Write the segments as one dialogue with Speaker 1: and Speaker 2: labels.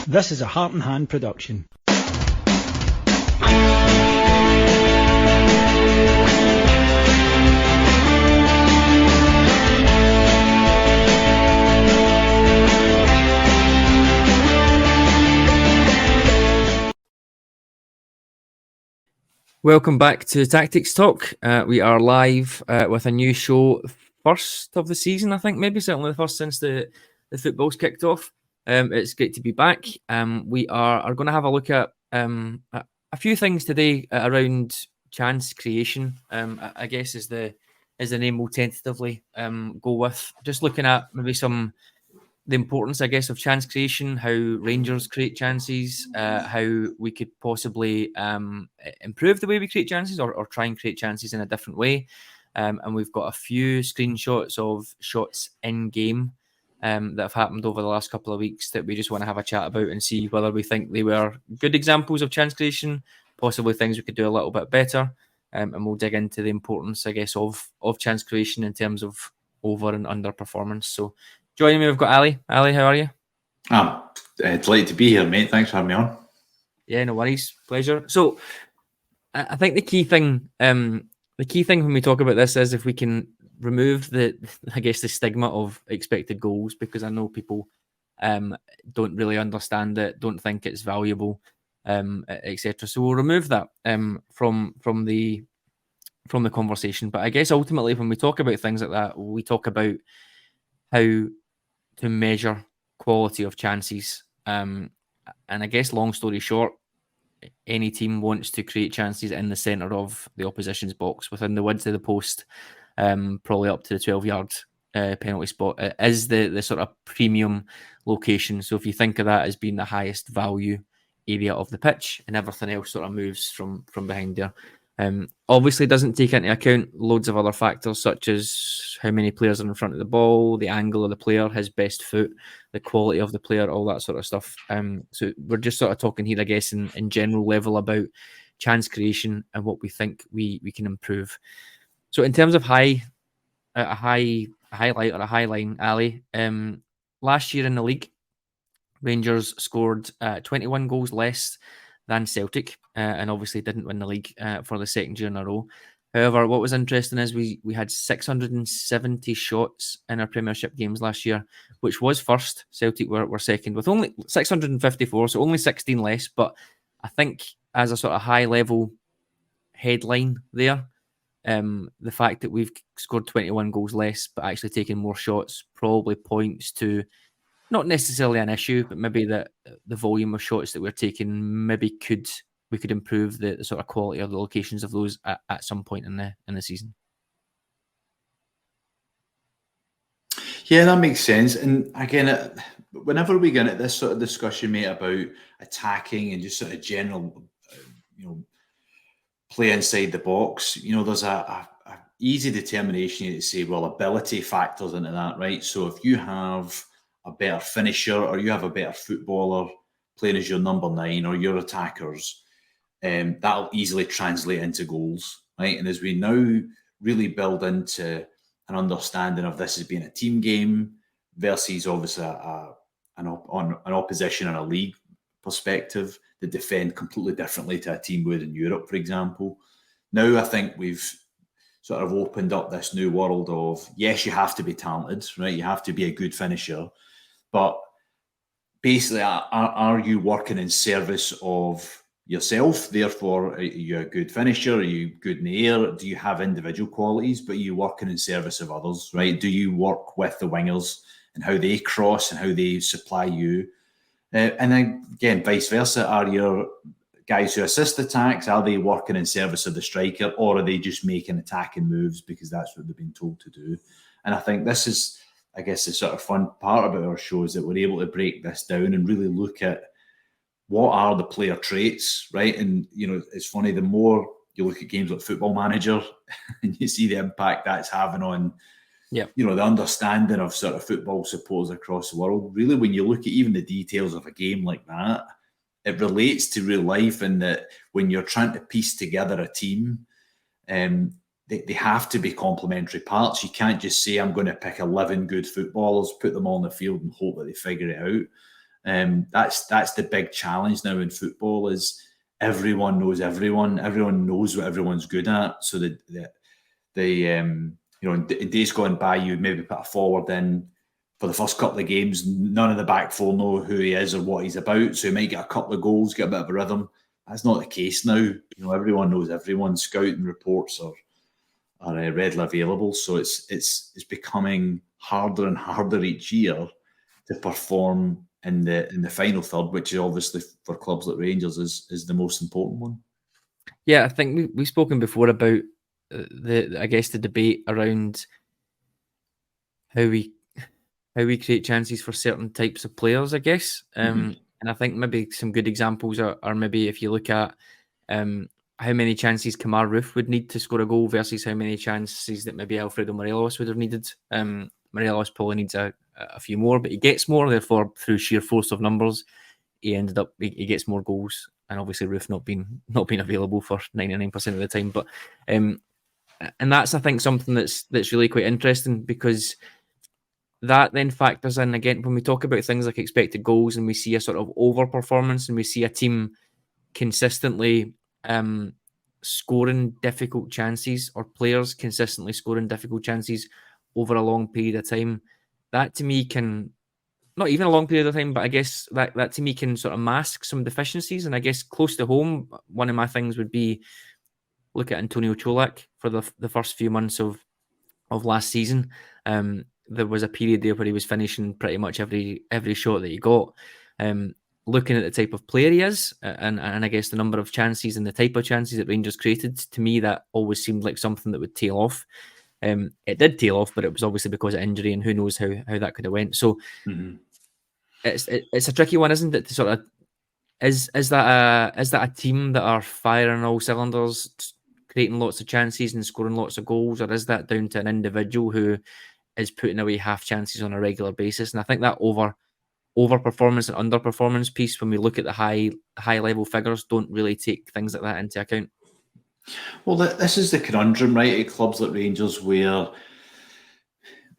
Speaker 1: This is a Heart and Hand production.
Speaker 2: Welcome back to Tactics Talk. We are live with a new show, first of the season, I think, maybe certainly the first since the football's kicked off. It's great to be back. We are going to have a look at a few things today around chance creation. I guess is the name we'll tentatively go with. Just looking at maybe the importance, I guess, of chance creation, how Rangers create chances, how we could possibly improve the way we create chances or try and create chances in a different way. And we've got a few screenshots of shots in game that have happened over the last couple of weeks that we just want to have a chat about and see whether we think they were good examples of chance creation, possibly things we could do a little bit better. And we'll dig into the importance, I guess, of chance creation in terms of over and under performance. So joining me, we've got Ali. Ali, how are you?
Speaker 3: I'm delighted to be here, mate. Thanks for having me on.
Speaker 2: Yeah, no worries. Pleasure. So I think the key thing when we talk about this is if we can remove the stigma of expected goals, because I know people don't really understand it, don't think it's valuable, etc. So we'll remove that from the conversation. But I guess ultimately when we talk about things like that, we talk about how to measure quality of chances. And I guess long story short, any team wants to create chances in the centre of the opposition's box within the width of the post, probably up to the 12-yard penalty spot. It is the sort of premium location. So if you think of that as being the highest value area of the pitch, and everything else sort of moves from behind there. Obviously doesn't take into account loads of other factors such as how many players are in front of the ball, the angle of the player, his best foot, the quality of the player, all that sort of stuff. So we're just sort of talking here, I guess, in general level about chance creation and what we think we can improve. So in terms of a highlight or a high line, Ali, last year in the league, Rangers scored 21 goals less than Celtic, and obviously didn't win the league for the second year in a row. However, what was interesting is we had 670 shots in our Premiership games last year, which was first. Celtic were second with only 654, so only 16 less. But I think as a sort of high-level headline there, the fact that we've scored 21 goals less but actually taken more shots probably points to not necessarily an issue, but maybe the volume of shots that we're taking, maybe we could improve the sort of quality of the locations of those at some point in the season.
Speaker 3: Yeah, that makes sense. And again, whenever we get at this sort of discussion, mate, about attacking and just sort of general, play inside the box, there's a easy determination to say, well, ability factors into that, right? So if you have a better finisher or you have a better footballer playing as your number 9 or your attackers, that'll easily translate into goals, right? And as we now really build into an understanding of this as being a team game versus obviously an opposition and a league perspective that defend completely differently to a team would in Europe, for example. Now I think we've sort of opened up this new world of, yes, you have to be talented, right? You have to be a good finisher. But basically, are you working in service of yourself? Therefore, are you a good finisher? Are you good in the air? Do you have individual qualities, but are you working in service of others, right? Do you work with the wingers and how they cross and how they supply you? And then, again, vice versa. Are your guys who assist attacks, are they working in service of the striker, or are they just making attacking moves because that's what they've been told to do? And I think this is, I guess, the sort of fun part about our show is that we're able to break this down and really look at what are the player traits, right? And, it's funny, the more you look at games like Football Manager and you see the impact that's having on, the understanding of sort of football supporters across the world. Really, when you look at even the details of a game like that, it relates to real life, and that when you're trying to piece together a team, they have to be complementary parts. You can't just say, I'm going to pick 11 good footballers, put them all on the field and hope that they figure it out. That's the big challenge now in football is everyone knows everyone. Everyone knows what everyone's good at. So in days gone by, you maybe put a forward in for the first couple of games. None of the back four know who he is or what he's about. So he might get a couple of goals, get a bit of a rhythm. That's not the case now. Everyone knows everyone. Scouting reports are readily available. So it's becoming harder and harder each year to perform in the final third, which is obviously for clubs like Rangers is the most important one.
Speaker 2: Yeah, I think we've spoken before about the debate around how we create chances for certain types of players, I guess. And I think maybe some good examples are maybe if you look at how many chances Kamar Roof would need to score a goal versus how many chances that maybe Alfredo Morelos would have needed. Morelos probably needs a few more, but he gets more. Therefore, through sheer force of numbers, he gets more goals. And obviously, Roof not being available for 99% of the time. But and that's, I think, something that's really quite interesting, because that then factors in again when we talk about things like expected goals, and we see a sort of overperformance, and we see a team consistently scoring difficult chances, or players consistently scoring difficult chances over a long period of time. That to me can, not even a long period of time, but I guess that to me can sort of mask some deficiencies. And I guess close to home, one of my things would be look at Antonio Cholak for the first few months of last season. There was a period there where he was finishing pretty much every shot that he got. Looking at the type of player he is, and I guess the number of chances and the type of chances that Rangers created, to me that always seemed like something that would tail off. It did tail off, but it was obviously because of injury, and who knows how that could have went. So it's a tricky one, isn't it? To sort of is that a team that are firing all cylinders, creating lots of chances and scoring lots of goals, or is that down to an individual who is putting away half chances on a regular basis? And I think that overperformance and underperformance piece, when we look at the high level figures, don't really take things like that into account.
Speaker 3: Well, this is the conundrum, right, at clubs like Rangers, where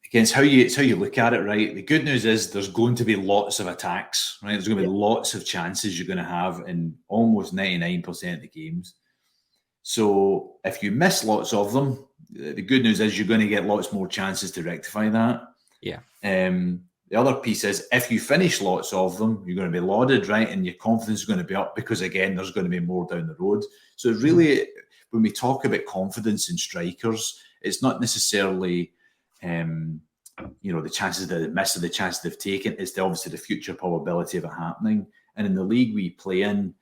Speaker 3: against how you look at it, right? The good news is there's going to be lots of attacks, right? There's going to be lots of chances you're going to have in almost 99% of the games. So if you miss lots of them, the good news is you're going to get lots more chances to rectify that.
Speaker 2: Yeah.
Speaker 3: The other piece is if you finish lots of them, you're going to be lauded, right? And your confidence is going to be up because, again, there's going to be more down the road. So really, when we talk about confidence in strikers, it's not necessarily, the chances that they miss or the chances they've taken. It's obviously the future probability of it happening. And in the league we play in,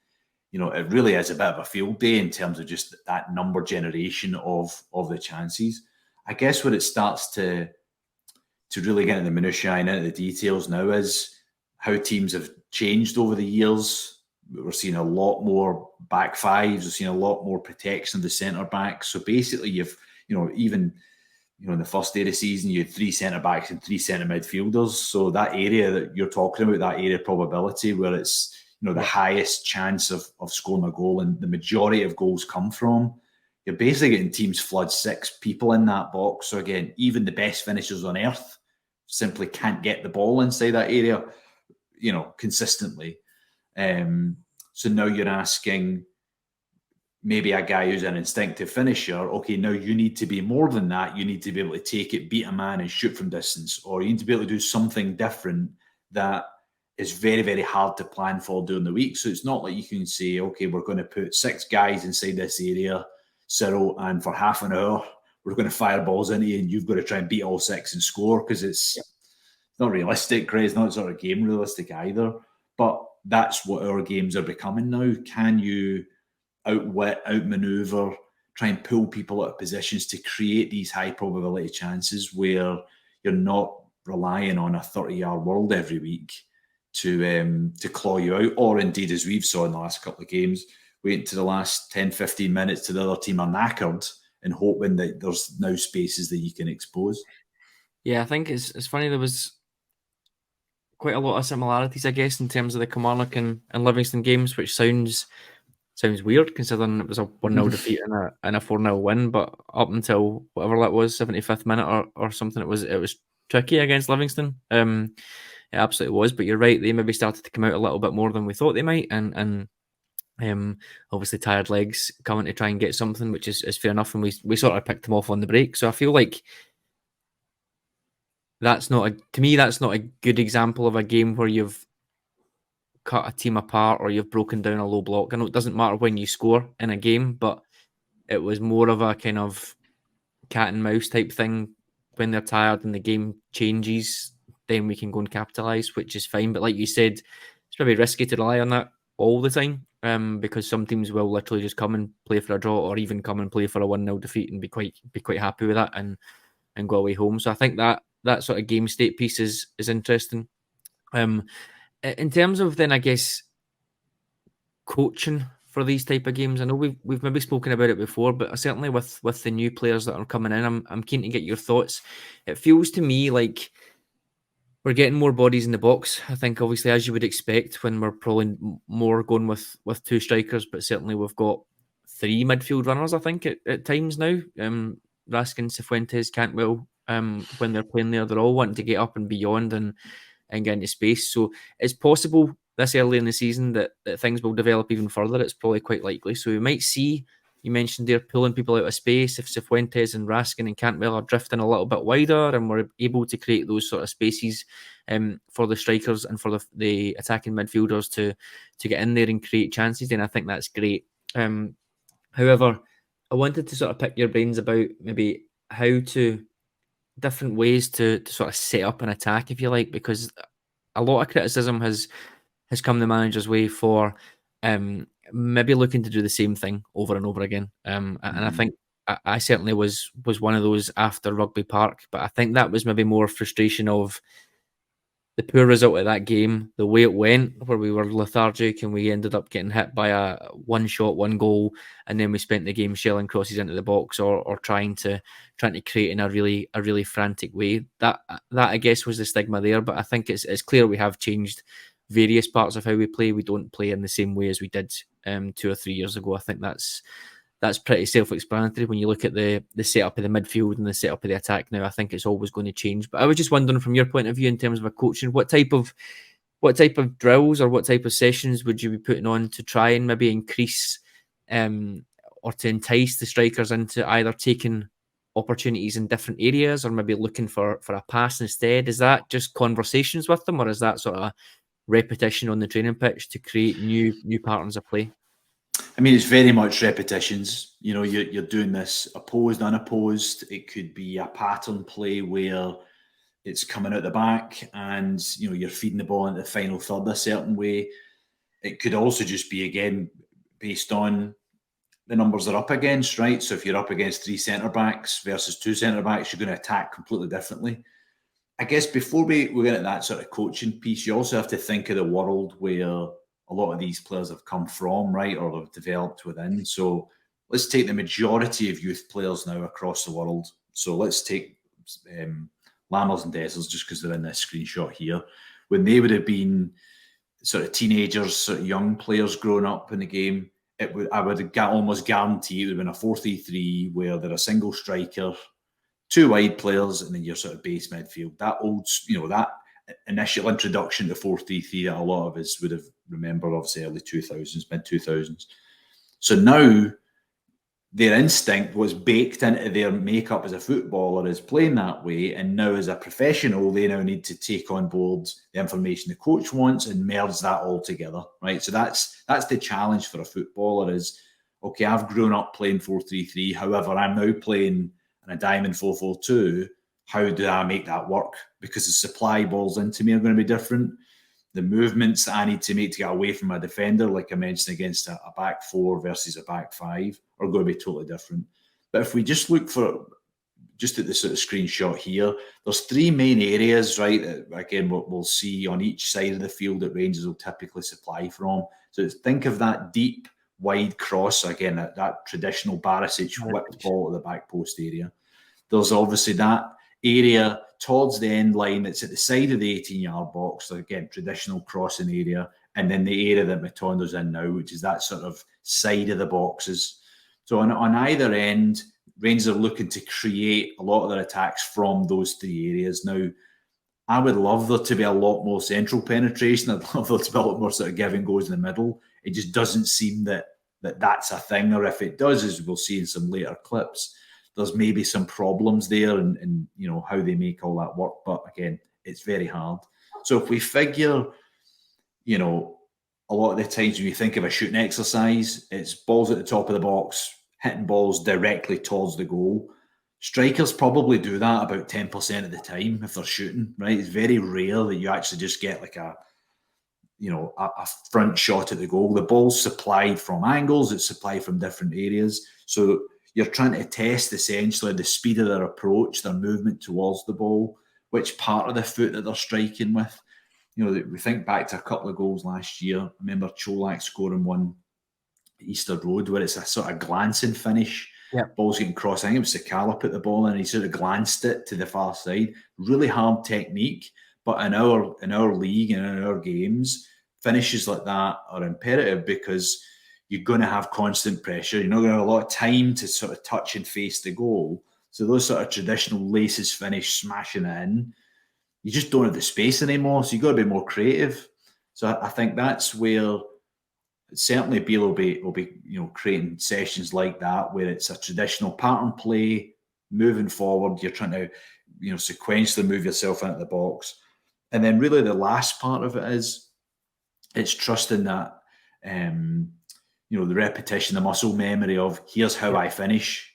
Speaker 3: it really is a bit of a field day in terms of just that number generation of the chances. I guess where it starts to really get into the minutiae and into the details now is how teams have changed over the years. We're seeing a lot more back fives. We're seeing a lot more protection of the centre backs. So basically, you've even in the first day of the season, you had 3 centre backs and 3 centre midfielders. So that area that you're talking about, that area of probability where it's the highest chance of scoring a goal and the majority of goals come from, you're basically getting teams flood 6 people in that box. So again, even the best finishers on earth simply can't get the ball inside that area, consistently. So now you're asking maybe a guy who's an instinctive finisher, okay, now you need to be more than that. You need to be able to take it, beat a man and shoot from distance, or you need to be able to do something different that is very, very hard to plan for during the week. So it's not like you can say, okay, we're going to put 6 guys inside this area, Cyril, and for half an hour, we're going to fire balls into you and you've got to try and beat all 6 and score, because it's not realistic, right? It's not sort of game realistic either. But that's what our games are becoming now. Can you outwit, outmaneuver, try and pull people out of positions to create these high probability chances where you're not relying on a 30-yard world every week to claw you out, or indeed, as we've saw in the last couple of games, waiting to the last 10, 15 minutes to the other team are knackered and hoping that there's now spaces that you can expose. Yeah,
Speaker 2: I think it's funny, there was quite a lot of similarities, I guess, in terms of the Kilmarnock and Livingston games, which sounds weird considering it was a 1-0 defeat and a 4-0 win, but up until whatever that was, 75th minute or something, it was tricky against Livingston. It absolutely was. But you're right, they maybe started to come out a little bit more than we thought they might, and obviously tired legs coming to try and get something, which is fair enough, and we sort of picked them off on the break. So I feel like that's not a good example of a game where you've cut a team apart or you've broken down a low block. I know it doesn't matter when you score in a game, but it was more of a kind of cat and mouse type thing. When they're tired and the game changes, then we can go and capitalise, which is fine. But like you said, it's probably risky to rely on that all the time, because some teams will literally just come and play for a draw, or even come and play for a 1-0 defeat and be quite happy with that and go away home. So I think that sort of game state piece is interesting. In terms of then, I guess, coaching for these type of games, I know we've maybe spoken about it before, but certainly with the new players that are coming in, I'm keen to get your thoughts. It feels to me like we're getting more bodies in the box. I think, obviously, as you would expect, when we're probably more going with two strikers, but certainly we've got three midfield runners, I think, at times now. Raskin, Cifuentes, Cantwell, when they're playing there, they're all wanting to get up and beyond and get into space. So it's possible this early in the season that things will develop even further. It's probably quite likely. So we might see, you mentioned they're pulling people out of space. If Cifuentes and Raskin and Cantwell are drifting a little bit wider and we're able to create those sort of spaces for the strikers and for the attacking midfielders to get in there and create chances, then I think that's great. However, I wanted to sort of pick your brains about maybe how to different ways to sort of set up an attack, if you like, because a lot of criticism has come the manager's way for maybe looking to do the same thing over and over again. And I think I certainly was one of those after Rugby Park, but I think that was maybe more frustration of the poor result of that game, the way it went, where we were lethargic and we ended up getting hit by a one shot, one goal, and then we spent the game shelling crosses into the box or trying to create in a really frantic way. That I guess was the stigma there, but I think it's clear we have changed various parts of how we play. We don't play in the same way as we did 2 or 3 years ago. I think that's pretty self-explanatory when you look at the setup of the midfield and the setup of the attack now. I think it's always going to change. But I was just wondering, from your point of view, in terms of a coaching, what type of drills or what type of sessions would you be putting on to try and maybe increase or to entice the strikers into either taking opportunities in different areas or maybe looking for a pass instead? Is that just conversations with them, or is that sort of repetition on the training pitch to create new patterns of play?
Speaker 3: I mean, it's very much repetitions. You know, you're doing this opposed, unopposed. It could be a pattern play where it's coming out the back and, you know, you're feeding the ball into the final third a certain way. It could also just be, again, based on the numbers they're up against, right? So if you're up against 3 centre-backs versus 2 centre-backs, you're going to attack completely differently. I guess before we get at that sort of coaching piece, you also have to think of the world where a lot of these players have come from, right, or have developed within. So let's take the majority of youth players now across the world. So let's take Lammers and Dessers, just because they're in this screenshot here. When they would have been sort of teenagers, sort of young players growing up in the game, I would almost guarantee it would have been a 4-3-3 where they're a single striker, 2 wide players, and then your sort of base midfield. That old, you know, that initial introduction to 4-3-3 that a lot of us would have remembered, obviously early 2000s, mid 2000s. So now their instinct was baked into their makeup as a footballer is playing that way, and now as a professional, they now need to take on board the information the coach wants and merge that all together, right? So that's the challenge for a footballer is, okay, I've grown up playing 4-3-3, however, I'm now playing in a diamond 4-4-2. How do I make that work? Because the supply balls into me are going to be different. The movements that I need to make to get away from a defender, like I mentioned, against a back 4 versus a back 5, are going to be totally different. But if we just look for, just at the sort of screenshot here, there's 3 main areas, right? Again, we'll see on each side of the field that Rangers will typically supply from. So think of that deep, wide cross, again, that traditional Barisic whipped ball at the back post area. There's obviously that area towards the end line that's at the side of the 18-yard box, so again, traditional crossing area, and then the area that Matondo's in now, which is that sort of side of the boxes. So on either end, Rangers are looking to create a lot of their attacks from those 3 areas. Now, I would love there to be a lot more central penetration. I'd love there to be a lot more sort of give and goes in the middle. It just doesn't seem that's a thing, or if it does, as we'll see in some later clips, there's maybe some problems there and how they make all that work. But again, it's very hard. So if we figure, a lot of the times when you think of a shooting exercise, it's balls at the top of the box, hitting balls directly towards the goal. Strikers probably do that about 10% of the time if they're shooting, right? It's very rare that you actually just get like a front shot at the goal. The ball's supplied from angles, it's supplied from different areas. So you're trying to test essentially the speed of their approach, their movement towards the ball, which part of the foot that they're striking with. We think back to a couple of goals last year. I remember Cholak scoring one at Easter Road where it's a sort of glancing finish.
Speaker 2: Yeah.
Speaker 3: Ball's getting crossed. I think it was Sakala put the ball in and he sort of glanced it to the far side. Really hard technique. But in our league and in our games, finishes like that are imperative because you're going to have constant pressure. You're not going to have a lot of time to sort of touch and face the goal. So those sort of traditional laces finish, smashing it in, you just don't have the space anymore. So you've got to be more creative. So I think that's where certainly Beale will be creating sessions like that where it's a traditional pattern play, moving forward. You're trying to sequentially move yourself into the box. And then really the last part of it is it's trusting that, the repetition, the muscle memory of here's how I finish,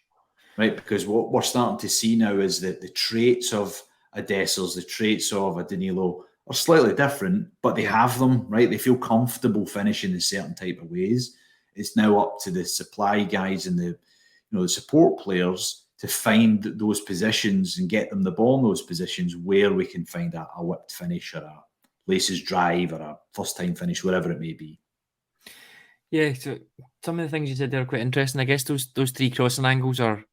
Speaker 3: right? Because what we're starting to see now is that the traits of a Dessers, the traits of a Danilo are slightly different, but they have them, right? They feel comfortable finishing in certain type of ways. It's now up to the supply guys and the support players to find those positions and get them the ball in those positions where we can find a whipped finish or a laces drive or a first time finish, whatever it may be.
Speaker 2: Yeah, so some of the things you said there are quite interesting. I guess those three crossing angles are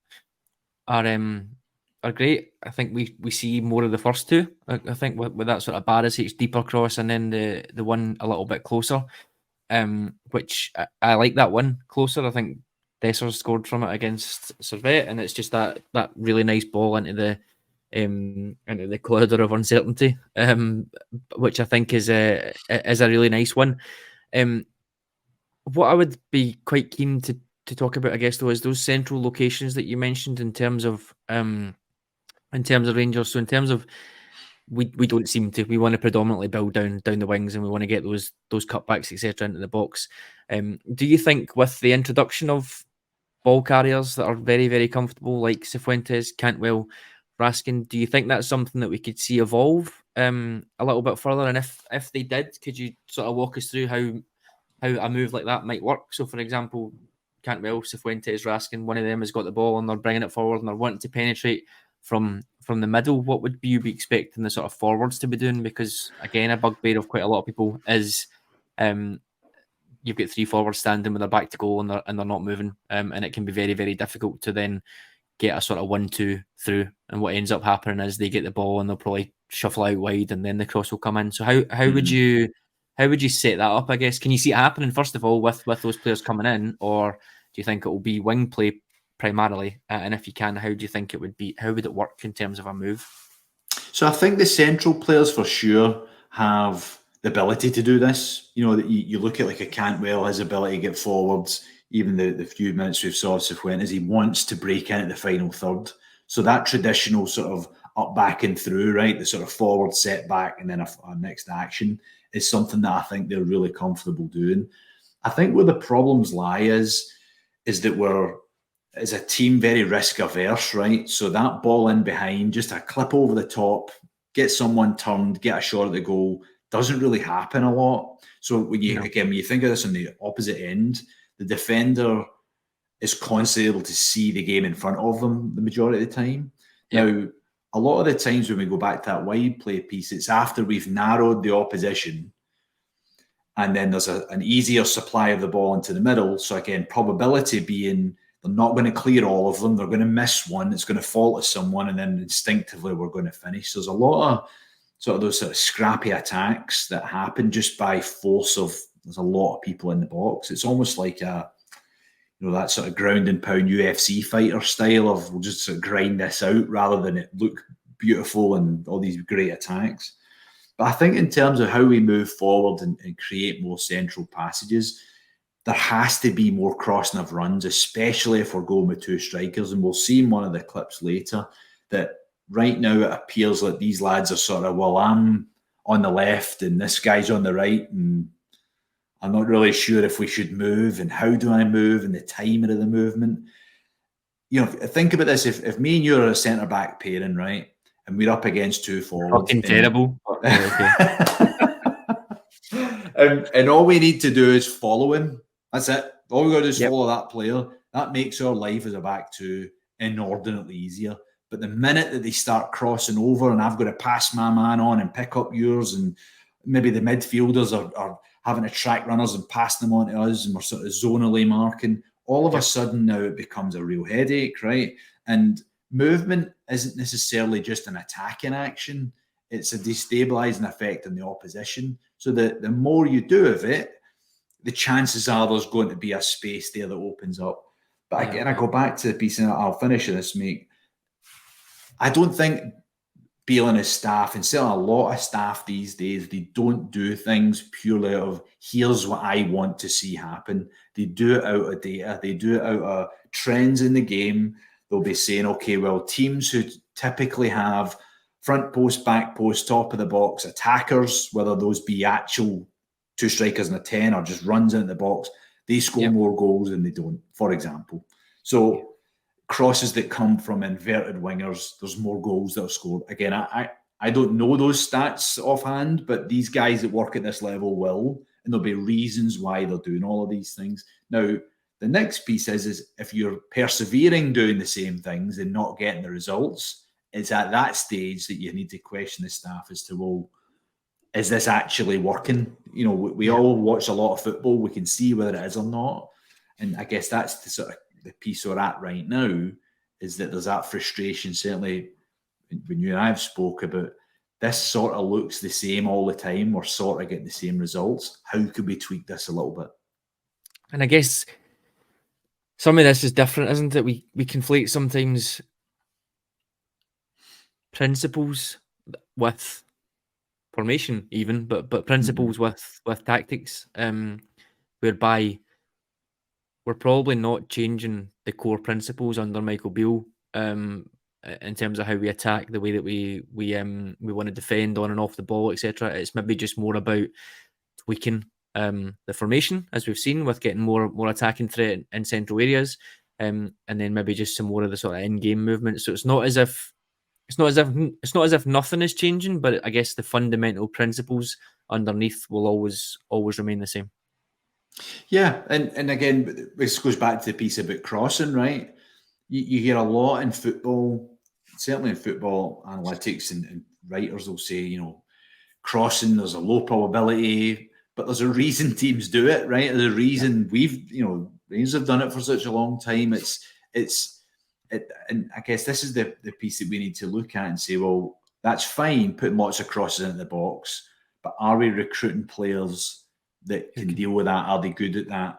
Speaker 2: great. I think we see more of the first two. I think with that sort of Barisic deeper cross and then the one a little bit closer, which I like that one closer. I think Dessers scored from it against Servette, and it's just that really nice ball into the corridor of uncertainty, which I think is a really nice one. What I would be quite keen to talk about, I guess, though, is those central locations that you mentioned in terms of Rangers. So in terms of we don't seem to. We want to predominantly build down the wings, and we want to get those cutbacks, etc., into the box. Do you think with the introduction of ball carriers that are very, very comfortable, like Cifuentes, Cantwell, Raskin, do you think that's something that we could see evolve a little bit further? And if they did, could you sort of walk us through how a move like that might work? So, for example, Cantwell, Cifuentes, Raskin, one of them has got the ball and they're bringing it forward and they're wanting to penetrate from the middle. What would you be expecting the sort of forwards to be doing? Because again, a bugbear of quite a lot of people is you've got three forwards standing with their back to goal and they're not moving, and it can be very, very difficult to then get a sort of 1-2 through. And what ends up happening is they get the ball and they'll probably shuffle out wide and then the cross will come in. So how would you set that up? I guess, can you see it happening first of all with those players coming in, or do you think it will be wing play primarily? And if you can, how do you think it would be? How would it work in terms of a move?
Speaker 3: So I think the central players for sure have the ability to do this. You look at like a Cantwell, his ability to get forwards, even the few minutes we've saw of Cifuentes, he wants to break in at the final third. So that traditional sort of up, back and through, right? The sort of forward setback and then a next action is something that I think they're really comfortable doing. I think where the problems lie is that we're, as a team, very risk averse, right? So that ball in behind, just a clip over the top, get someone turned, get a shot at the goal, doesn't really happen a lot. So when you think of this on the opposite end, the defender is constantly able to see the game in front of them the majority of the time. Yeah. Now, a lot of the times when we go back to that wide play piece, it's after we've narrowed the opposition and then there's an easier supply of the ball into the middle. So again, probability being they're not going to clear all of them. They're going to miss one. It's going to fall to someone and then instinctively we're going to finish. So there's a lot of sort of those sort of scrappy attacks that happen just by force of there's a lot of people in the box. It's almost like that sort of ground and pound UFC fighter style of we'll just sort of grind this out rather than it look beautiful and all these great attacks. But I think in terms of how we move forward and create more central passages, there has to be more crossing of runs, especially if we're going with two strikers. And we'll see in one of the clips later that right now it appears like these lads are sort of, well, I'm on the left and this guy's on the right, and I'm not really sure if we should move and how do I move and the timing of the movement. You know, think about this. If me and you are a centre-back pairing, right, and we're up against two forwards.
Speaker 2: Fucking terrible.
Speaker 3: And all we need to do is follow him. That's it. All we got to do is
Speaker 2: Yep.
Speaker 3: follow that player. That makes our life as a back two inordinately easier. But the minute that they start crossing over and I've got to pass my man on and pick up yours, and maybe the midfielders are having to track runners and pass them on to us, and we're sort of zonally marking, all of a sudden now it becomes a real headache, right? And movement isn't necessarily just an attacking action. It's a destabilising effect on the opposition. So the more you do of it, the chances are there's going to be a space there that opens up. But again, I go back to the piece, and I'll finish this, mate. I don't think Beale and his staff, and certainly a lot of staff these days, they don't do things purely out of, here's what I want to see happen. They do it out of data. They do it out of trends in the game. They'll be saying, okay, well, teams who typically have front post, back post, top of the box attackers, whether those be actual two strikers and a 10 or just runs into the box, they score more goals than they don't, for example. So crosses that come from inverted wingers, there's more goals that are scored. Again, I don't know those stats offhand, but these guys that work at this level will, and there'll be reasons why they're doing all of these things. Now, the next piece is if you're persevering doing the same things and not getting the results, it's at that stage that you need to question the staff as to, well, is this actually working? You know, we all watch a lot of football. We can see whether it is or not. And I guess that's the sort of the piece we're at right now, is that there's that frustration. Certainly when you and I have spoke about this sort of looks the same all the time. We're sort of getting the same results. How could we tweak this a little bit?
Speaker 2: And I guess some of this is different, isn't it? We conflate sometimes principles with formation, even, but principles with tactics, whereby we're probably not changing the core principles under Michael Beale, in terms of how we attack, the way that we want to defend on and off the ball, etc. It's maybe just more about tweaking the formation, as we've seen, with getting more attacking threat in central areas, and then maybe just some more of the sort of in-game movement. So it's not as if nothing is changing, but I guess the fundamental principles underneath will always remain the same.
Speaker 3: Yeah, and again, this goes back to the piece about crossing, right? You hear a lot in football, certainly in football analytics, and writers will say, you know, crossing, there's a low probability, but there's a reason teams do it, right? There's a reason Rangers have done it for such a long time. And I guess this is the piece that we need to look at and say, well, that's fine, putting lots of crosses into the box, but are we recruiting players that can deal with that? Are they good at that?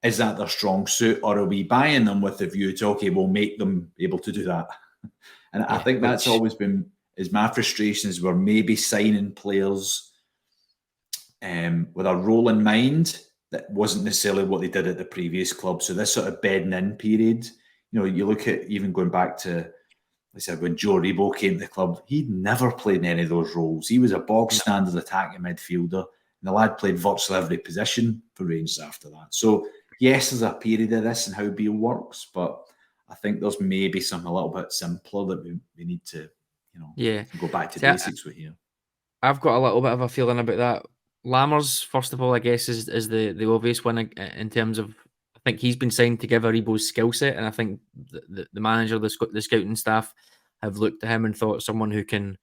Speaker 3: Is that their strong suit, or are we buying them with the view to, okay, we'll make them able to do that? And I think that's always been my frustration, is we're maybe signing players with a role in mind that wasn't necessarily what they did at the previous club. So this sort of bedding in period, you know, you look at even going back to, like I said, when Joe Rebo came to the club, he'd never played in any of those roles. He was a bog standard attacking midfielder, and the lad played virtually every position for Rangers after that. So yes, there's a period of this and how Beale works, but I think there's maybe something a little bit simpler that we need to, you know, go back to basics with here.
Speaker 2: I've got a little bit of a feeling about that. Lammers, first of all, I guess, is the obvious one in terms of, I think he's been signed to give Aribo's skill set, and I think the manager, the scouting staff have looked at him and thought someone who can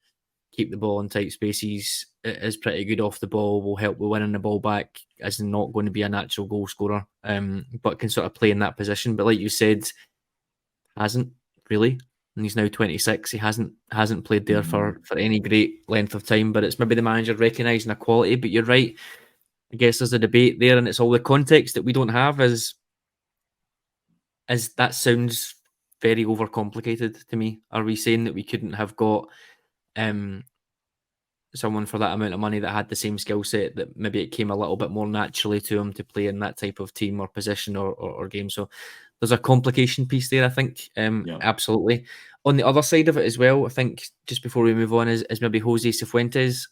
Speaker 2: keep the ball in tight spaces, is pretty good off the ball, will help with winning the ball back, is not going to be a natural goal scorer, but can sort of play in that position. But like you said, hasn't really, and he's now 26. He hasn't played there for any great length of time, but it's maybe the manager recognising a quality. But you're right, I guess there's a debate there, and it's all the context that we don't have, as that sounds very overcomplicated to me. Are we saying that we couldn't have got someone for that amount of money that had the same skill set, that maybe it came a little bit more naturally to him to play in that type of team or position or game? So there's a complication piece there, I think. Absolutely. On the other side of it as well, I think, just before we move on, is maybe Jose Cifuentes.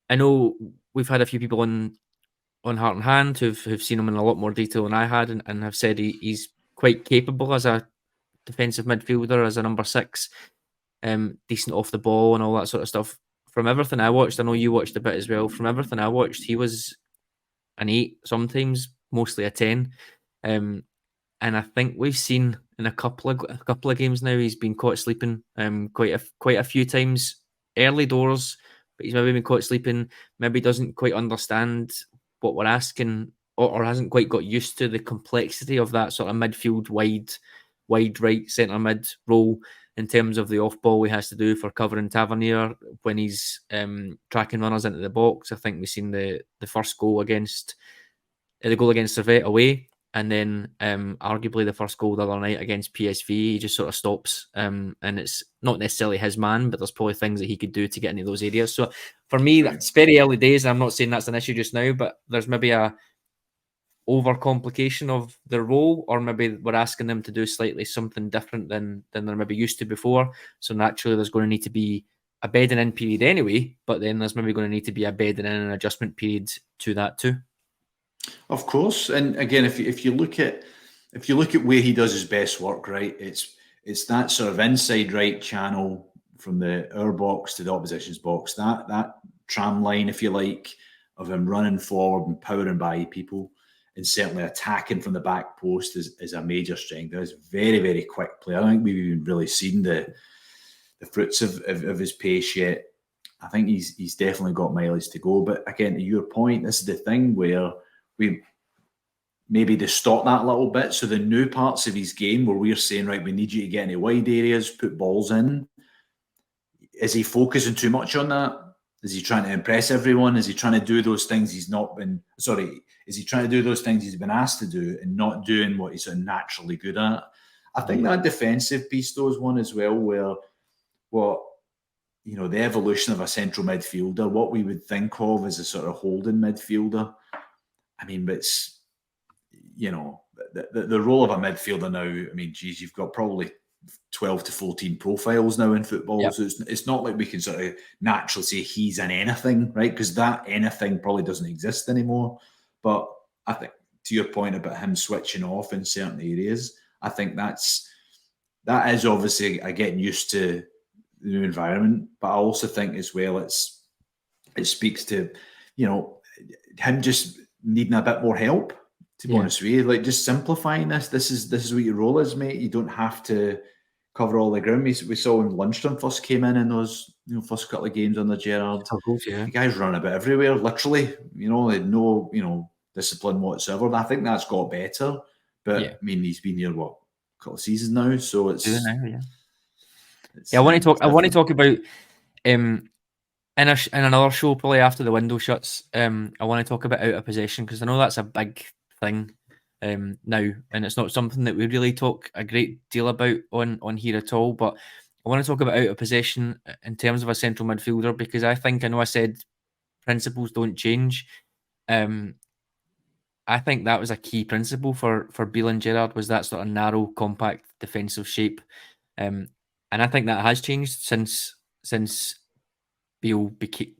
Speaker 2: I know we've had a few people on Heart and Hand who've seen him in a lot more detail than I had, and have said he's quite capable as a defensive midfielder, as a number 6, decent off the ball and all that sort of stuff. From everything I watched, I know you watched a bit as well. From everything I watched, he was an 8, sometimes mostly a 10. And I think we've seen in a couple of games now, he's been caught sleeping quite a few times early doors, but he's maybe been caught sleeping, maybe doesn't quite understand what we're asking, or hasn't quite got used to the complexity of that sort of midfield wide right centre mid role, in terms of the off ball he has to do for covering Tavernier when he's tracking runners into the box. I think we've seen the first goal against Servette away, and then arguably the first goal the other night against PSV. He just sort of stops, and it's not necessarily his man, but there's probably things that he could do to get into those areas. So for me, that's very early days, and I'm not saying that's an issue just now, but there's maybe a overcomplication of their role, or maybe we're asking them to do slightly something different than they're maybe used to before. So naturally there's going to need to be a bedding in period anyway, but then there's maybe going to need to be a bedding in and adjustment period to that too.
Speaker 3: Of course, and again, if you look at where he does his best work, right, it's that sort of inside right channel from our box to the opposition's box, that tram line, if you like, of him running forward and powering by people, and certainly attacking from the back post is a major strength. He's a very, very quick player. I don't think we've even really seen the fruits of his pace yet. I think he's definitely got mileage to go. But again, to your point, this is the thing where we maybe distort that a little bit. So the new parts of his game where we're saying, right, we need you to get into wide areas, put balls in. Is he focusing too much on that? Is he trying to impress everyone? Is he trying to do those things is he trying to do those things he's been asked to do and not doing what he's naturally good at? I think that defensive piece, though, is one as well, where the evolution of a central midfielder, what we would think of as a sort of holding midfielder. I mean, but it's, the role of a midfielder now, I mean, geez, you've got probably 12 to 14 profiles now in football. Yep. So it's not like we can sort of naturally say he's an anything, right? Because that anything probably doesn't exist anymore. But I think, to your point about him switching off in certain areas, I think that is obviously getting used to the new environment. But I also think as well it speaks to, him just needing a bit more help, to be honest with you. Like, just simplifying this. This is what your role is, mate. You don't have to cover all the ground. We saw when Lundstrom first came in those first couple of games under Gerrard. The guys running about everywhere, literally. They had no discipline whatsoever. And I think that's got better. But I mean, he's been here a couple of seasons now, so it's
Speaker 2: I want to talk about in another show probably after the window shuts. I want to talk about out of possession, because I know that's a big thing now, and it's not something that we really talk a great deal about on here at all. But I want to talk about out of possession in terms of a central midfielder, because I know I said principles don't change. I think that was a key principle for Beale and Gerrard, was that sort of narrow, compact defensive shape, and I think that has changed since Beale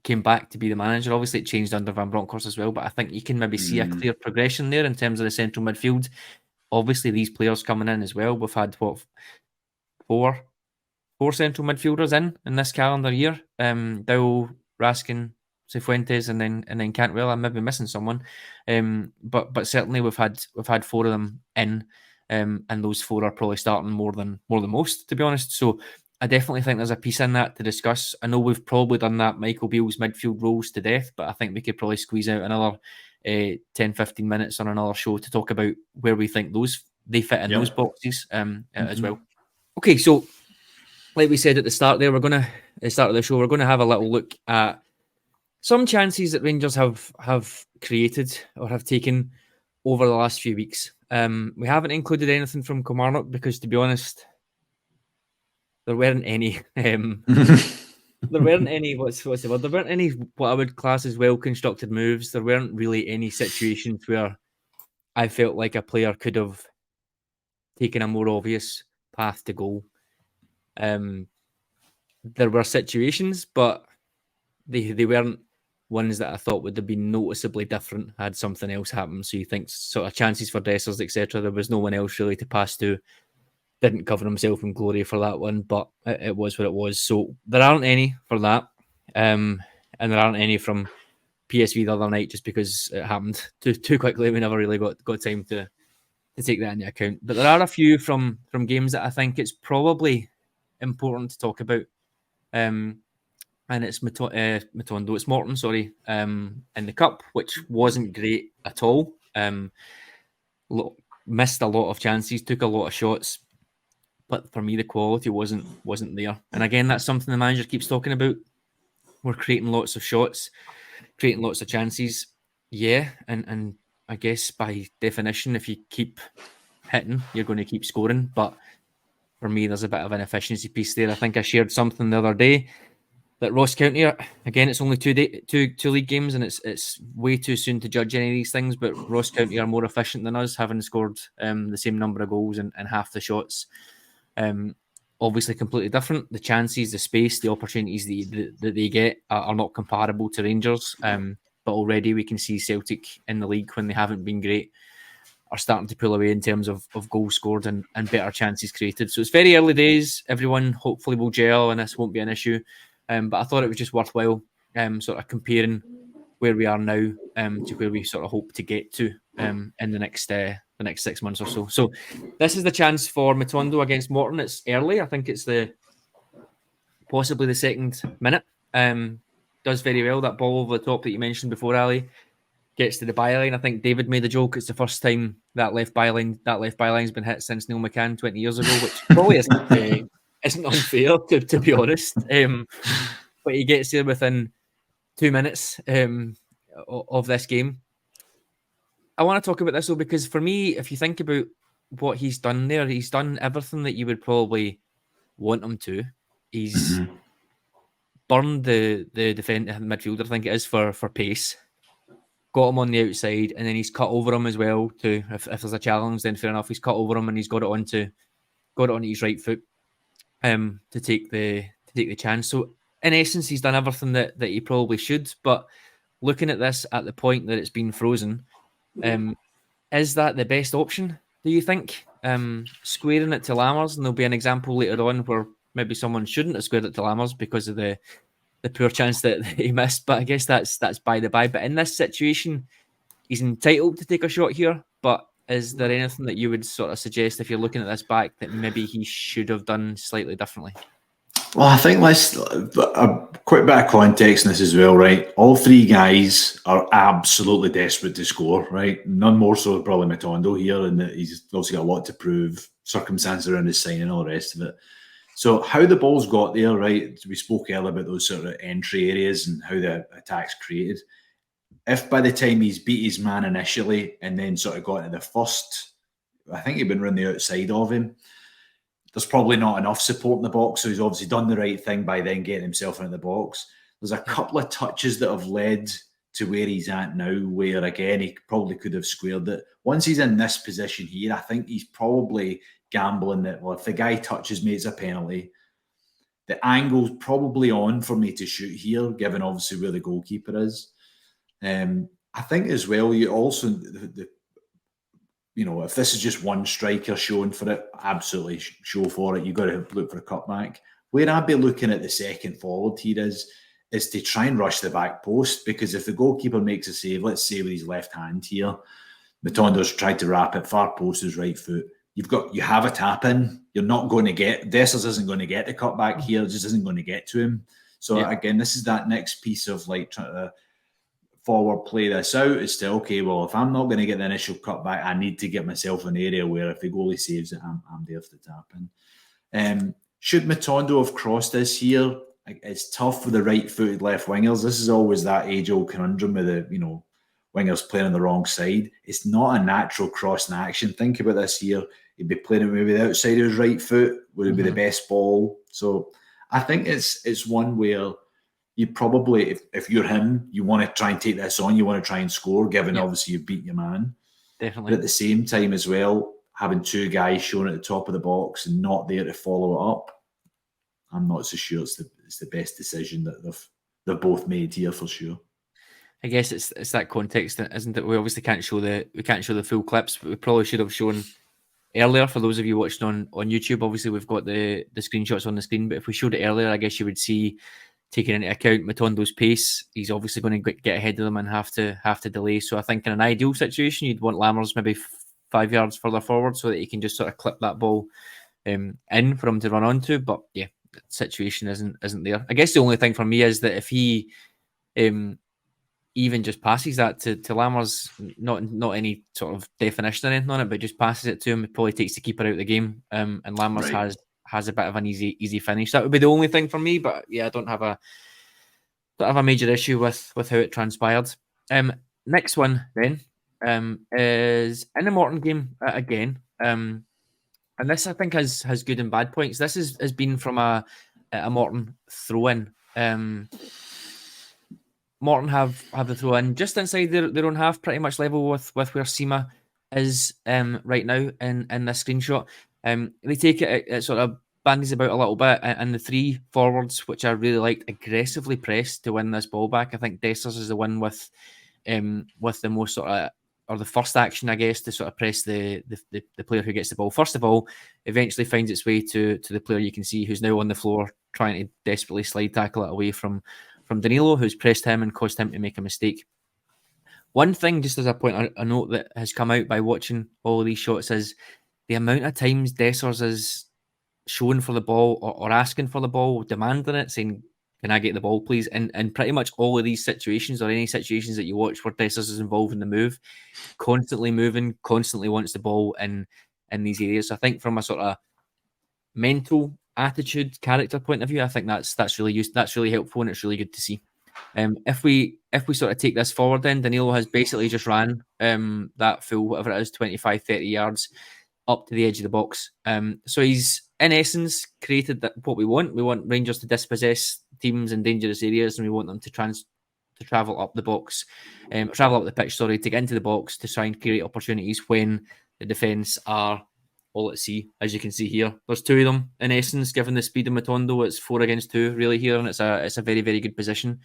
Speaker 2: came back to be the manager. Obviously, it changed under Van Bronckhorst as well, but I think you can maybe see a clear progression there in terms of the central midfield. Obviously, these players coming in as well. We've had four central midfielders in this calendar year. Dow, Raskin, Cifuentes, and then Cantwell. I may be missing someone, but certainly we've had 4 of them in, and those 4 are probably starting more than most, to be honest. So I definitely think there's a piece in that to discuss. I know we've probably done that Michael Beale's midfield roles to death, but I think we could probably squeeze out another 10-15 minutes on another show to talk about where we think they fit in those boxes as well. Okay, so like we said at the start there, at the start of the show, we're going to have a little look at some chances that Rangers have created or have taken over the last few weeks. We haven't included anything from Kilmarnock because, to be honest, there weren't any there weren't any what's the word? There weren't any what I would class as well constructed moves. There weren't really any situations where I felt like a player could have taken a more obvious path to goal. There were situations, but they weren't ones that I thought would have been noticeably different had something else happened. So you think sort of chances for Dessers, etc. There was no one else really to pass to. Didn't cover himself in glory for that one, but it was what it was. So there aren't any for that, and there aren't any from PSV the other night just because it happened too quickly. We never really got time to take that into account. But there are a few from games that I think it's probably important to talk about. And it's Matondo. It's Morton, sorry, in the cup, which wasn't great at all. Missed a lot of chances, took a lot of shots, but for me the quality wasn't there. And again, that's something the manager keeps talking about. We're creating lots of shots, creating lots of chances. Yeah, and I guess by definition, if you keep hitting, you're going to keep scoring. But for me, there's a bit of an efficiency piece there. I think I shared something the other day that Ross County are, again, it's only two league games, and it's way too soon to judge any of these things. But Ross County are more efficient than us, having scored the same number of goals and half the shots. Obviously, completely different. The chances, the space, the opportunities that they get are not comparable to Rangers. But already we can see Celtic in the league, when they haven't been great, are starting to pull away in terms of goals scored and better chances created. So it's very early days. Everyone hopefully will gel and this won't be an issue. But I thought it was just worthwhile sort of comparing where we are now to where we sort of hope to get to in the next 6 months or so. So this is the chance for Matondo against Morton. It's early. I think it's possibly the second minute. Does very well. That ball over the top that you mentioned before, Ali, gets to the byline. I think David made a joke. It's the first time that left byline's been hit since Neil McCann 20 years ago, which probably isn't unfair to be honest. But he gets there within 2 minutes of this game. I want to talk about this though, because for me, if you think about what he's done there, he's done everything that you would probably want him to. He's burned the defender midfielder, I think it is, for pace. Got him on the outside, and then he's cut over him as well. If there's a challenge, then fair enough. He's cut over him and he's got it onto his right foot to take the chance. So in essence, he's done everything that he probably should. But looking at this at the point that it's been frozen, is that the best option, do you think? Squaring it to Lammers, and there'll be an example later on where maybe someone shouldn't have squared it to Lammers because of the poor chance that he missed. But I guess that's by the by. But in this situation, he's entitled to take a shot here. But is there anything that you would sort of suggest, if you're looking at this back, that maybe he should have done slightly differently?
Speaker 3: Well, I think let's a quick bit of context in this as well, right? All three guys are absolutely desperate to score, right? None more so than probably Matondo here, and that he's obviously got a lot to prove, circumstances around his signing and all the rest of it. So how the ball's got there, right? We spoke earlier about those sort of entry areas and how the attack's created. If by the time he's beat his man initially and then sort of got into the first, I think he'd been running the outside of him, there's probably not enough support in the box. So he's obviously done the right thing by then getting himself into the box. There's a couple of touches that have led to where he's at now, where again, he probably could have squared it. Once he's in this position here, I think he's probably gambling that, well, if the guy touches me, it's a penalty. The angle's probably on for me to shoot here, given obviously where the goalkeeper is. I think as well, you also, if this is just one striker showing for it, absolutely show for it. You've got to look for a cutback. Where I'd be looking at the second forward here is to try and rush the back post, because if the goalkeeper makes a save, let's say with his left hand here, Matondo's tried to wrap it, far post his right foot. You have a tap in. You're not going to get, Dessers isn't going to get the cutback here, just isn't going to get to him. So again, this is that next piece of like trying to forward play this out. It's still, okay, well, if I'm not going to get the initial cutback, I need to get myself an area where if the goalie saves it, I'm there for the tap in. Should Matondo have crossed this here? It's tough for the right-footed left wingers. This is always that age-old conundrum with the, wingers playing on the wrong side. It's not a natural cross in action. Think about this here. He'd be playing it maybe the outside of his right foot, would it be the best ball? So I think it's one where you probably, if you're him, you want to try and take this on, you want to try and score, given obviously you've beat your man.
Speaker 2: Definitely.
Speaker 3: But at the same time as well, having two guys shown at the top of the box and not there to follow it up, I'm not so sure it's the best decision that they've both made here for sure.
Speaker 2: I guess it's that context, isn't it? We obviously can't show the full clips, but we probably should have shown earlier. For those of you watching on YouTube, obviously we've got the screenshots on the screen, but if we showed it earlier, I guess you would see, taking into account Matondo's pace, he's obviously going to get ahead of them and have to delay. So I think in an ideal situation, you'd want Lammers maybe 5 yards further forward so that he can just sort of clip that ball in for him to run onto. But yeah, the situation isn't there. I guess the only thing for me is that if he even just passes that to Lammers, not any sort of definition or anything on it, but just passes it to him, it probably takes the keeper out of the game. And Lammers has a bit of an easy finish. That would be the only thing for me. But yeah, I don't have a major issue with how it transpired. Next one then is in the Morton game again. And this I think has good and bad points. This has been from a Morton throw-in. Morton have the throw in just inside their own half, pretty much level with where Sima is right now in this screenshot. They take it sort of bandies about a little bit, and the three forwards, which I really liked, aggressively pressed to win this ball back. I think Dessers is the one with the most sort of, or the first action, I guess, to sort of press the player who gets the ball. First of all, eventually finds its way to the player you can see who's now on the floor trying to desperately slide tackle it away from Danilo, who's pressed him and caused him to make a mistake. One thing, just as a point, a note that has come out by watching all of these shots is the amount of times Dessers is showing for the ball or asking for the ball, demanding it, saying, "Can I get the ball, please?" And pretty much all of these situations, or any situations that you watch where Dessers is involved in the move, constantly moving, constantly wants the ball in these areas. So I think from a sort of mental attitude, character point of view, I think that's really helpful, and it's really good to see. If we sort of take this forward, then Danilo has basically just ran that full, whatever it is, 25-30 yards up to the edge of the box. So he's in essence created what we want. We want Rangers to dispossess teams in dangerous areas, and we want them to travel up the box, travel up the pitch, to get into the box to try and create opportunities when the defence are all at sea. As you can see here, there's two of them in essence. Given the speed of Matondo, it's 4 against 2 really here, and it's a very, very good position.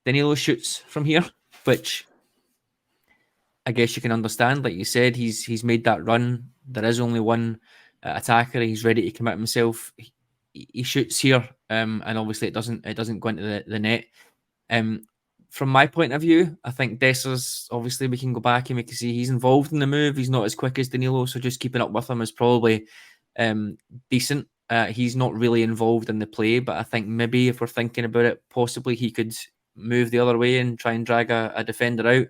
Speaker 2: Danilo shoots from here, which I guess you can understand. Like you said, he's made that run. There is only one attacker. He's ready to commit himself. He shoots here, and obviously it doesn't go into the net. From my point of view, I think Dessers, obviously we can go back and we can see he's involved in the move. He's not as quick as Danilo, so just keeping up with him is probably decent. He's not really involved in the play, but I think maybe if we're thinking about it, possibly he could move the other way and try and drag a defender out.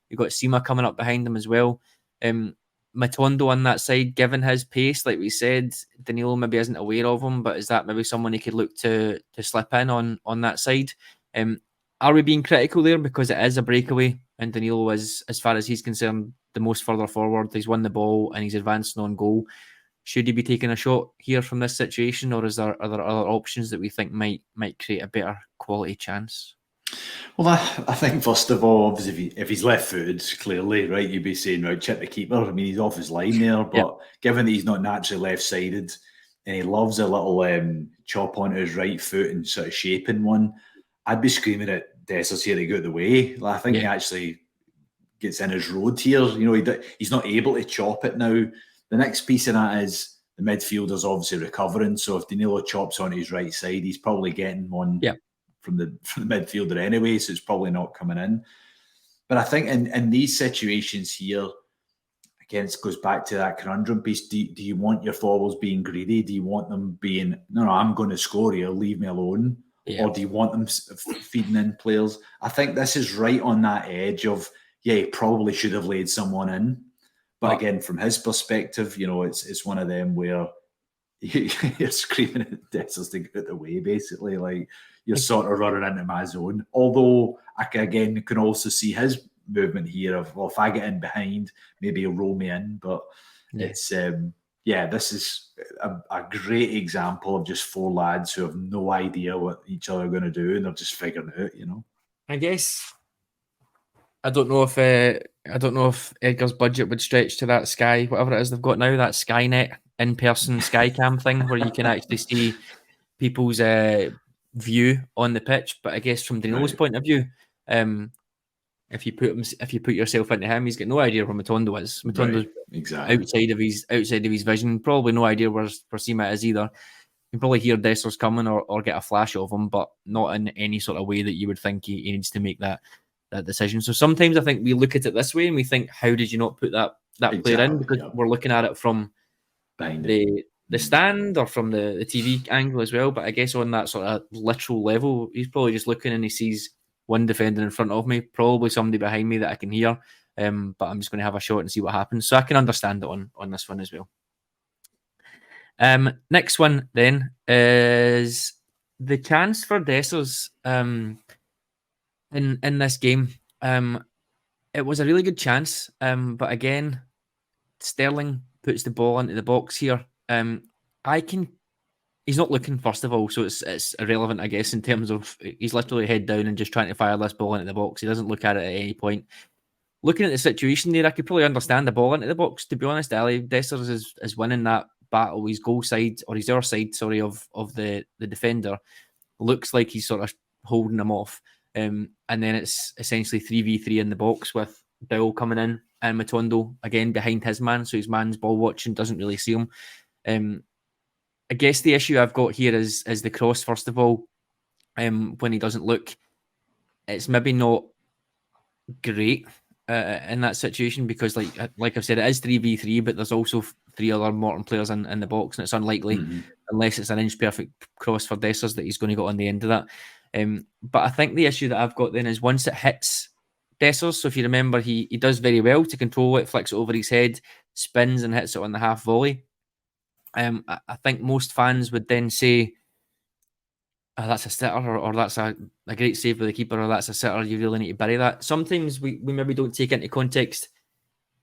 Speaker 2: You've got Sima coming up behind him as well. Matondo on that side, given his pace, like we said, Danilo maybe isn't aware of him, but is that maybe someone he could look to slip in on that side? Are we being critical there because it is a breakaway and Danilo is, as far as he's concerned, the most further forward? He's won the ball and he's advancing on goal. Should he be taking a shot here from this situation, or are there other options that we think might create a better quality chance?
Speaker 3: Well, I think first of all, obviously, if he's left-footed, clearly, right, you'd be saying, right, chip the keeper. I mean, he's off his line there, but given that he's not naturally left-sided and he loves a little chop onto his right foot and sort of shaping one, I'd be screaming at Dessers here to go out of the way. Like, I think he actually gets in his road here. You know, he's not able to chop it now. The next piece of that is the midfielder's obviously recovering. So if Danilo chops onto his right side, he's probably getting one from the midfielder anyway. So it's probably not coming in. But I think in these situations here, again, it goes back to that conundrum piece. Do you want your forwards being greedy? Do you want them being, no, I'm going to score here, leave me alone? Yeah. Or do you want them feeding in players? I think this is right on that edge of, he probably should have laid someone in. But again, from his perspective, you know, it's one of them where you're screaming at Dessers to get out the way, basically. Like, you're sort of running into my zone. Although, I again can also see his movement here of, well, if I get in behind, maybe he'll roll me in. But It's this is a great example of just four lads who have no idea what each other are going to do, and they're just figuring it out.
Speaker 2: I guess I don't know if Edgar's budget would stretch to that Sky, whatever it is they've got now, that Skynet in-person Skycam thing where you can actually see people's view on the pitch. But I guess from Danilo's point of view, if you put yourself into him, he's got no idea where Matondo is. Matondo's outside of his vision. Probably no idea where Sima is either. You can probably hear Dessers coming or get a flash of him, but not in any sort of way that you would think he needs to make that decision. So sometimes I think we look at it this way and we think, how did you not put that player in? Because we're looking at it from behind the stand or from the TV angle as well. But I guess on that sort of literal level, he's probably just looking and he sees one defender in front of me, probably somebody behind me that I can hear. But I'm just going to have a shot and see what happens. So I can understand it on this one as well. Next one then is the chance for Dessers in this game. It was a really good chance, but again, Sterling puts the ball into the box here. He's not looking, first of all, so it's irrelevant, I guess, in terms of he's literally head down and just trying to fire this ball into the box. He doesn't look at it at any point. Looking at the situation there, I could probably understand the ball into the box. To be honest, Ali, Dessers is winning that battle. His goal side, or his other side, sorry, of the defender looks like he's sort of holding him off. And then it's essentially 3v3 in the box with Beale coming in and Matondo again behind his man, so his man's ball watching, doesn't really see him. I guess the issue I've got here is the cross, first of all. When he doesn't look, it's maybe not great in that situation because, like I've said, it is 3v3, but there's also three other Morton players in the box, and it's unlikely, unless it's an inch perfect cross for Dessers, that he's going to go on the end of that. But I think the issue that I've got then is once it hits Dessers, so if you remember, he does very well to control it, flicks it over his head, spins and hits it on the half volley. I think most fans would then say, that's a sitter, or that's a great save by the keeper, or that's a sitter, you really need to bury that. Sometimes we maybe don't take into context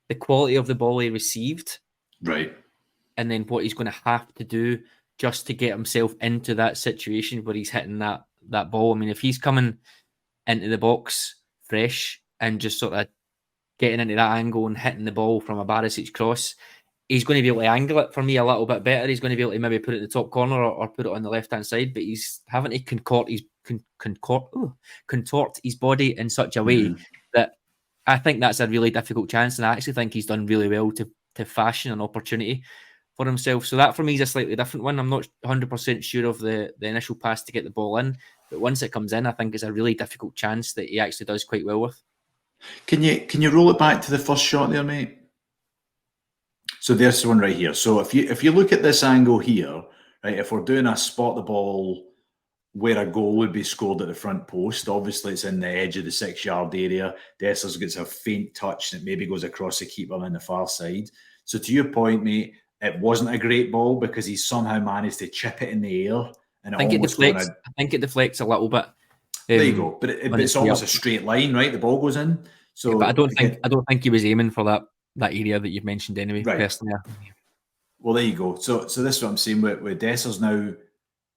Speaker 2: the quality of the ball he received.
Speaker 3: Right.
Speaker 2: And then what he's going to have to do just to get himself into that situation where he's hitting that ball. I mean, if he's coming into the box fresh and just sort of getting into that angle and hitting the ball from a Barisic cross, he's going to be able to angle it for me a little bit better. He's going to be able to maybe put it in the top corner or put it on the left-hand side, but he's having to contort his body in such a way that I think that's a really difficult chance, and I actually think he's done really well to fashion an opportunity for himself. So that for me is a slightly different one. I'm not 100% sure of the initial pass to get the ball in, but once it comes in, I think it's a really difficult chance that he actually does quite well with.
Speaker 3: Can you roll it back to the first shot there, mate? So there's the one right here. So if you look at this angle here, right, if we're doing a spot the ball where a goal would be scored at the front post, obviously it's in the edge of the 6-yard area. Dessers gets a faint touch that maybe goes across the keeper on the far side. So to your point, mate, it wasn't a great ball because he somehow managed to chip it in the air. And
Speaker 2: I think it deflects a little bit.
Speaker 3: There you go. But it's almost a straight line, right? The ball goes in. So
Speaker 2: yeah, but I don't think he was aiming for that area that you've mentioned anyway, right. Personally.
Speaker 3: Well, there you go. So this is what I'm saying with Dessers now.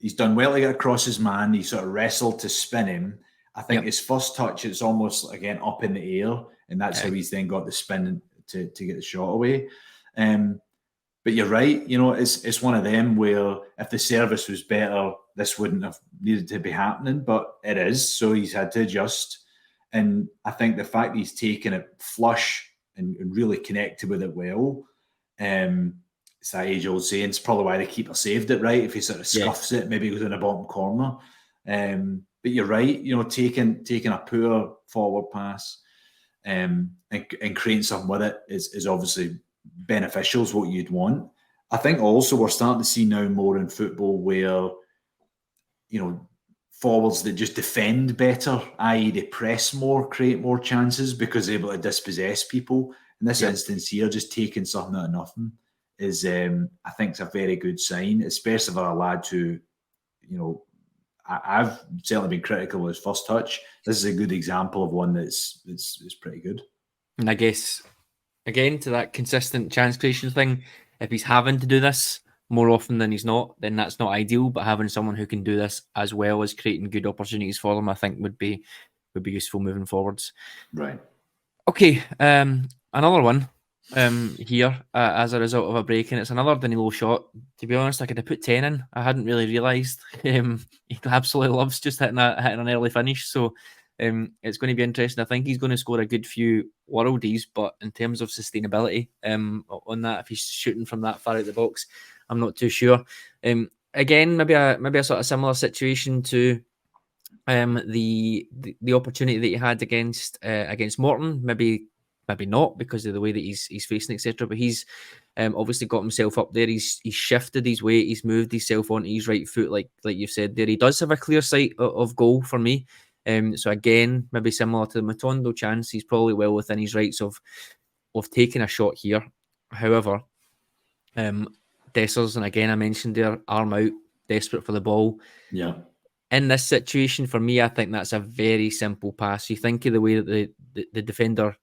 Speaker 3: He's done well to get across his man. He sort of wrestled to spin him. I think his first touch, it's almost, again, up in the air. And that's how he's then got the spin to get the shot away. But you're right. It's one of them where if the service was better, this wouldn't have needed to be happening. But it is. So he's had to adjust. And I think the fact that he's taken it flush and really connected with it well, it's that age-old saying. It's probably why the keeper saved it, right? If he sort of scuffs it, maybe it goes in the bottom corner. But you're right, taking a poor forward pass and creating something with it is obviously beneficial, is what you'd want. I think also we're starting to see now more in football where, forwards that just defend better, i.e. they press more, create more chances because they're able to dispossess people. In this instance here, just taking something out of nothing is, I think, it's a very good sign, especially for a lad who, I've certainly been critical of his first touch. This is a good example of one that's pretty good.
Speaker 2: And I guess again, to that consistent chance creation thing, if he's having to do this more often than he's not, then that's not ideal. But having someone who can do this as well as creating good opportunities for them, I think would be useful moving forwards.
Speaker 3: Right.
Speaker 2: Okay, another one here as a result of a break, and it's another Danilo shot. To be honest, I could have put 10 in. I hadn't really realised. He absolutely loves just hitting an early finish. So it's going to be interesting. I think he's going to score a good few worldies, but in terms of sustainability on that, if he's shooting from that far out the box, I'm not too sure. Again, maybe a sort of similar situation to the opportunity that he had against Morton. Maybe not, because of the way that he's facing, etc. But he's obviously got himself up there. He's shifted his weight. He's moved himself onto his right foot, like you've said there. He does have a clear sight of goal for me. So again, maybe similar to the Matondo chance, he's probably well within his rights of taking a shot here. However, Dessers, and again I mentioned there, arm out, desperate for the ball.
Speaker 3: Yeah.
Speaker 2: In this situation, for me, I think that's a very simple pass. You think of the way that the defender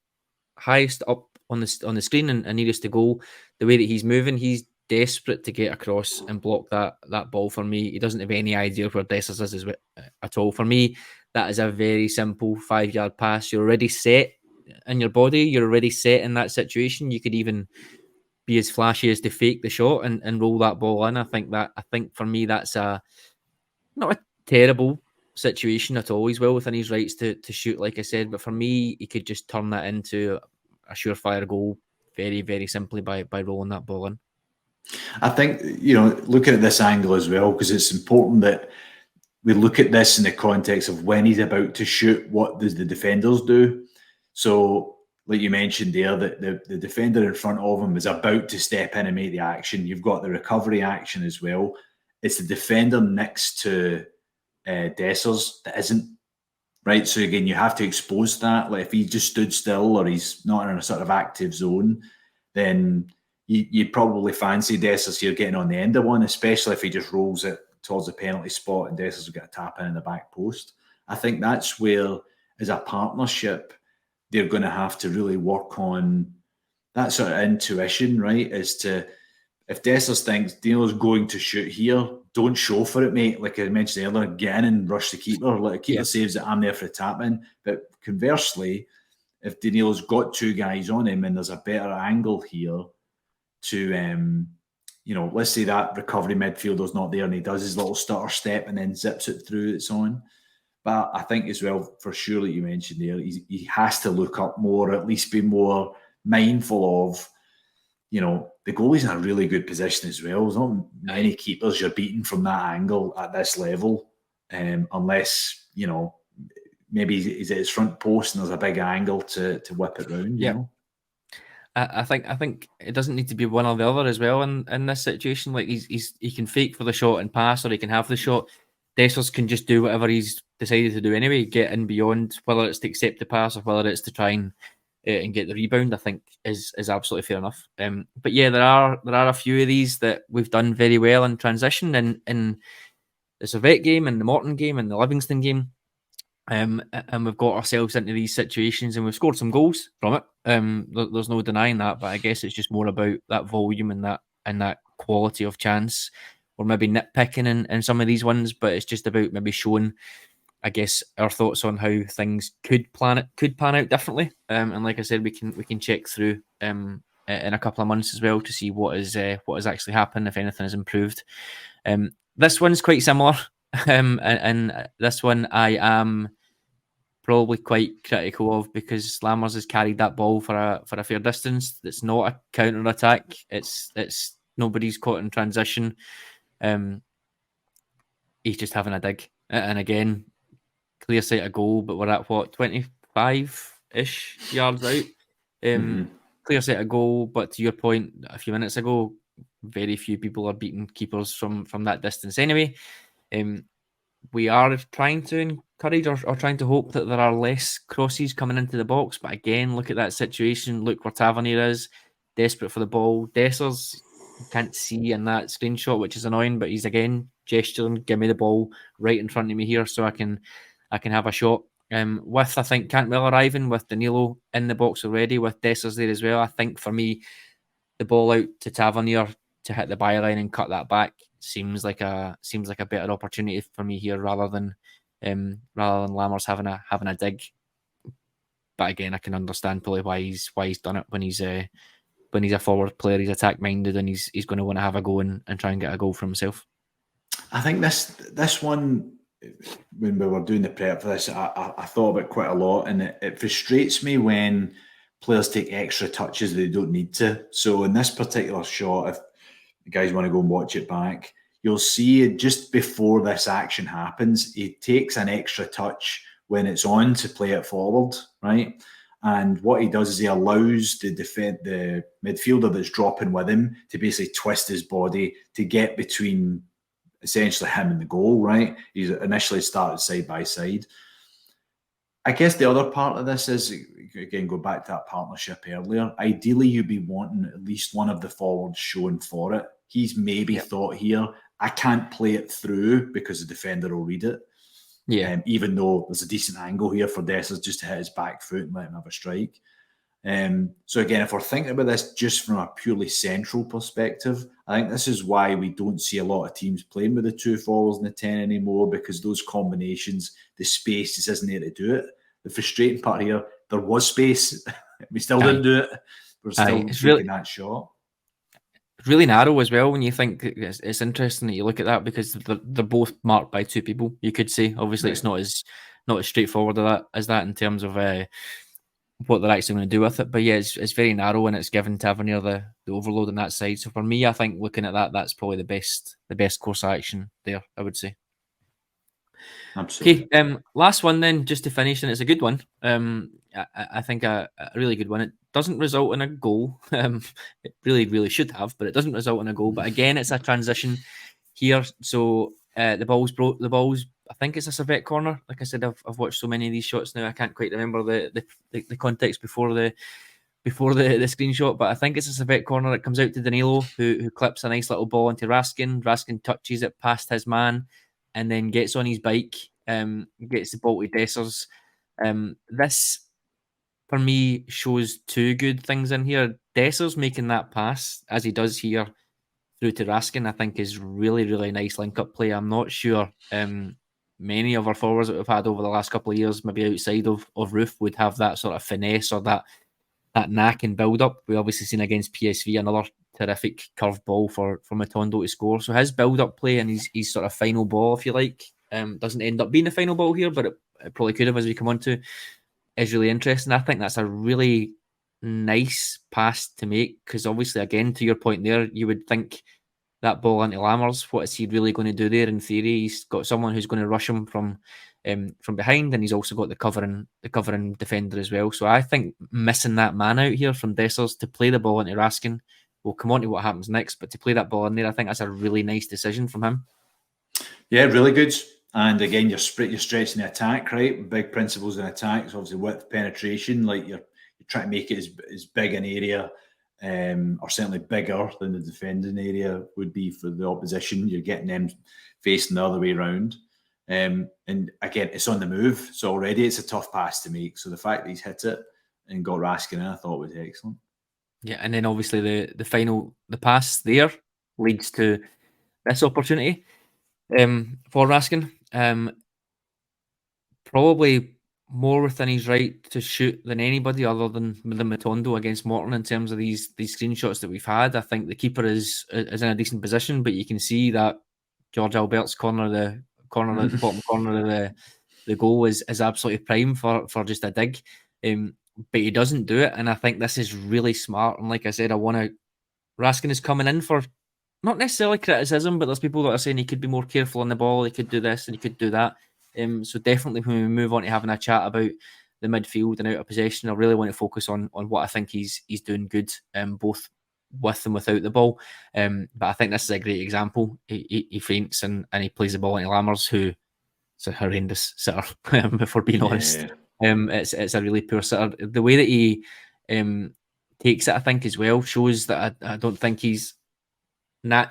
Speaker 2: highest up on the screen and nearest to goal, the way that he's moving, he's desperate to get across and block that ball for me. He doesn't have any idea where Dessers is at all. For me, that is a very simple 5-yard pass. You're already set in your body. You're already set in that situation. You could even be as flashy as to fake the shot and roll that ball in. I think for me, that's not a terrible situation at all. He's well within his rights to shoot, like I said, but for me, he could just turn that into a surefire goal very, very simply by rolling that ball in.
Speaker 3: I think, looking at this angle as well, because it's important that we look at this in the context of when he's about to shoot, what does the defenders do? So, like you mentioned there, that the defender in front of him is about to step in and make the action. You've got the recovery action as well. It's the defender next to Dessers that isn't, right? So again, you have to expose that. Like if he just stood still or he's not in a sort of active zone, then you'd probably fancy Dessers here getting on the end of one, especially if he just rolls it towards the penalty spot and Dessers will get a tap in the back post. I think that's where, as a partnership, they're going to have to really work on that sort of intuition, right? As to, if Dessers thinks Danilo's going to shoot here, don't show for it, mate. Like I mentioned earlier, get in and rush the keeper. Like a keeper saves it, I'm there for the tap in. But conversely, if Danilo's got two guys on him and there's a better angle here to, let's say that recovery midfielder's not there and he does his little stutter step and then zips it through, it's on. But I think as well, for sure, like you mentioned there, he has to look up more, or at least be more mindful of, the goalie's in a really good position as well. There's not many keepers you're beating from that angle at this level, unless, maybe he's at his front post and there's a big angle to whip it round. You know?
Speaker 2: I think it doesn't need to be one or the other as well in this situation. Like he can fake for the shot and pass, or he can have the shot. Dessers can just do whatever he's decided to do anyway, get in beyond, whether it's to accept the pass or whether it's to try and get the rebound. I think is absolutely fair enough. But yeah, there are a few of these that we've done very well in transition in the Servette game, and the Morton game, and the Livingston game. And we've got ourselves into these situations and we've scored some goals from it. There's no denying that, but I guess it's just more about that volume and that quality of chance. Or maybe nitpicking in some of these ones, but it's just about maybe showing, I guess, our thoughts on how things could pan out differently. And like I said, we can check through in a couple of months as well to see what has actually happened, if anything has improved. This one's quite similar. And this one I am probably quite critical of, because Lammers has carried that ball for a fair distance. It's not a counter attack. It's nobody's caught in transition. He's just having a dig, and again, clear sight of goal, but we're at what, 25-ish yards out. Clear sight of goal, but to your point a few minutes ago, very few people are beating keepers from that distance anyway. We are trying to encourage or trying to hope that there are less crosses coming into the box, but again, look at that situation. Look where Tavernier is, desperate for the ball. Dessers, can't see in that screenshot, which is annoying, but he's again gesturing, give me the ball right in front of me here so I can have a shot. With, I think, Cantwell arriving, with Danilo in the box already, with Dessers there as well, I think for me, the ball out to Tavernier to hit the byline and cut that back seems like a better opportunity for me here, rather than Lammers having a dig. But again, I can understand probably why he's done it when he's a forward player. He's attack minded, and he's going to want to have a go and try and get a goal for himself.
Speaker 3: I think this one, when we were doing the prep for this, I thought about quite a lot, and it frustrates me when players take extra touches they don't need to. So in this particular shot, if you guys want to go and watch it back, you'll see just before this action happens, he takes an extra touch when it's on to play it forward, right? And what he does is he allows the midfielder that's dropping with him to basically twist his body to get between essentially him and the goal, right? He's initially started side by side. I guess the other part of this is, again, go back to that partnership earlier. Ideally, you'd be wanting at least one of the forwards showing for it. He's maybe thought here, I can't play it through because the defender will read it.
Speaker 2: Yeah.
Speaker 3: Even though there's a decent angle here for Dessers just to hit his back foot and let him have a strike. So again, if we're thinking about this just from a purely central perspective, I think this is why we don't see a lot of teams playing with the two forwards and the 10 anymore, because those combinations, the space just isn't there to do it. The frustrating part here, there was space. We still didn't do it. We're still taking that shot.
Speaker 2: Really narrow as well. When you think it's interesting that you look at that, because they're both marked by two people. You could say, obviously, it's not as straightforward as that in terms of what they're actually going to do with it. But yeah, it's very narrow, and it's given Tavernier the overload on that side. So for me, I think looking at that, that's probably the best course of action there, I would say.
Speaker 3: Absolutely.
Speaker 2: Okay, last one then, just to finish, and it's a good one. I think a really good one. It doesn't result in a goal. It really should have, but it doesn't result in a goal. But again, it's a transition here. So the ball's broke. The ball's, I think it's a Servette corner. Like I said, I've watched so many of these shots now, I can't quite remember the context before the screenshot. But I think it's a Servette corner. It comes out to Danilo, who clips a nice little ball into Raskin. Raskin touches it past his man, and then gets on his bike, gets the ball to Dessers. This, for me, shows two good things in here. Dessers making that pass, as he does here, through to Raskin, I think is really nice link-up play. I'm not sure many of our forwards that we've had over the last couple of years, maybe outside of Roof, would have that sort of finesse or that knack and build-up. We obviously seen against PSV another terrific curved ball for Matondo to score. So his build-up play and his sort of final ball, if you like, doesn't end up being the final ball here, but it probably could have, as we come on to, is really interesting. I think that's a really nice pass to make, because obviously, again, to your point there, you would think that ball into Lammers, what is he really going to do there? In theory, he's got someone who's going to rush him from behind, and he's also got the covering defender as well. So I think missing that man out here from Dessers to play the ball into Raskin, we'll come on to what happens next, but to play that ball in there, I think that's a really nice decision from him.
Speaker 3: Yeah, really good. And again, you're stretching the attack, right? Big principles in attack, so obviously width, penetration, like you're trying to make it as big an area, or certainly bigger than the defending area would be for the opposition. You're getting them facing the other way around. And again, it's on the move, so already it's a tough pass to make. So the fact that he's hit it and got Raskin in, I thought was excellent.
Speaker 2: Yeah, and then obviously the pass there leads to this opportunity for Raskin. Probably more within his right to shoot than anybody other than Matondo against Morton in terms of these screenshots that we've had. I think the keeper is in a decent position, but you can see that George Albert's corner, the bottom corner of the goal is absolutely prime for just a dig. But he doesn't do it, and I think this is really smart. And like I said, Raskin is coming in for not necessarily criticism, but there's people that are saying he could be more careful on the ball, he could do this and he could do that. So definitely when we move on to having a chat about the midfield and out of possession, I really want to focus on what I think he's doing good, both with and without the ball. But I think this is a great example. He feints and he plays the ball into Lammers, who is a horrendous sitter, if we're being honest. It's a really poor sitter. The way that he takes it, I think, as well, shows that I don't think he's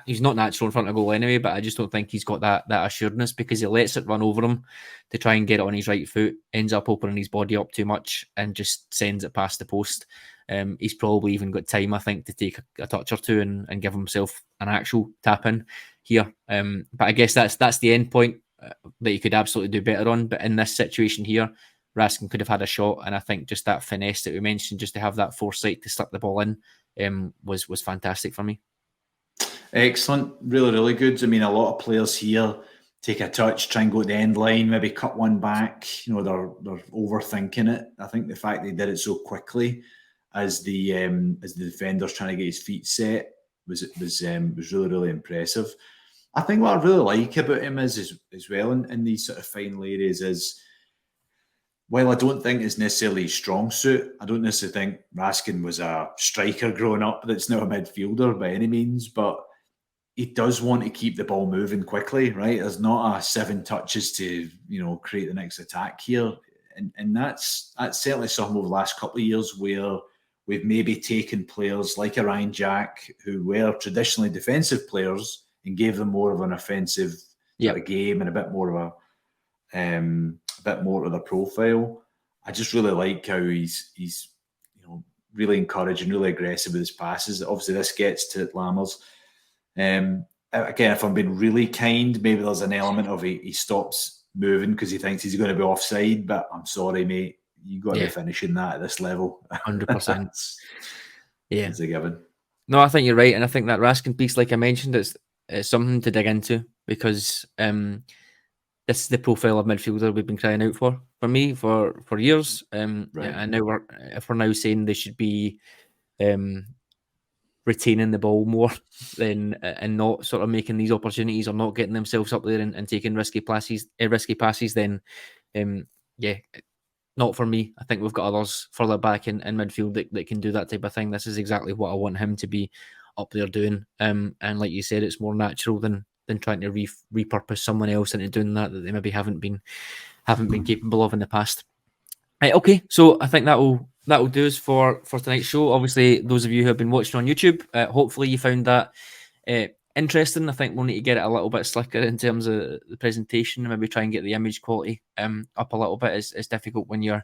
Speaker 2: he's not natural in front of goal anyway, but I just don't think he's got that assuredness, because he lets it run over him to try and get it on his right foot, ends up opening his body up too much and just sends it past the post. He's probably even got time, I think, to take a touch or two and give himself an actual tap in here. But I guess that's the end point that he could absolutely do better on. But in this situation here, Raskin could have had a shot, and I think just that finesse that we mentioned, just to have that foresight to slip the ball in, was fantastic for me.
Speaker 3: Excellent. Really, really good. I mean, a lot of players here take a touch, try and go to the end line, maybe cut one back. They're overthinking it. I think the fact they did it so quickly as the defender's trying to get his feet set was really, really impressive. I think what I really like about him is as well in these sort of final areas is, while I don't think it's necessarily his strong suit, I don't necessarily think Raskin was a striker growing up that's now a midfielder by any means, but he does want to keep the ball moving quickly, right? There's not a 7 touches to, create the next attack here. And that's certainly something over the last couple of years where we've maybe taken players like a Ryan Jack, who were traditionally defensive players, and gave them more of an offensive sort of game and a bit more of their profile. I just really like how he's really encouraging, really aggressive with his passes. Obviously, this gets to Lammers. Again, if I'm being really kind, maybe there's an element of he stops moving because he thinks he's going to be offside. But I'm sorry, mate, you got to be finishing that at this level.
Speaker 2: 100%. Yeah,
Speaker 3: it's a given.
Speaker 2: No, I think you're right, and I think that Raskin piece, like I mentioned, it's something to dig into, because this is the profile of midfielder we've been crying out for me for years.
Speaker 3: Right.
Speaker 2: And now we're now saying they should be retaining the ball more and not sort of making these opportunities or not getting themselves up there and taking risky passes, then not for me. I think we've got others further back in midfield that can do that type of thing. This is exactly what I want him to be up there doing. And like you said, it's more natural than trying to repurpose someone else into doing that they maybe haven't been capable of in the past. Right, okay, so I think that will do us for tonight's show. Obviously, those of you who have been watching on YouTube, hopefully you found that interesting. I think we'll need to get it a little bit slicker in terms of the presentation, and maybe try and get the image quality up a little bit. It's difficult when you're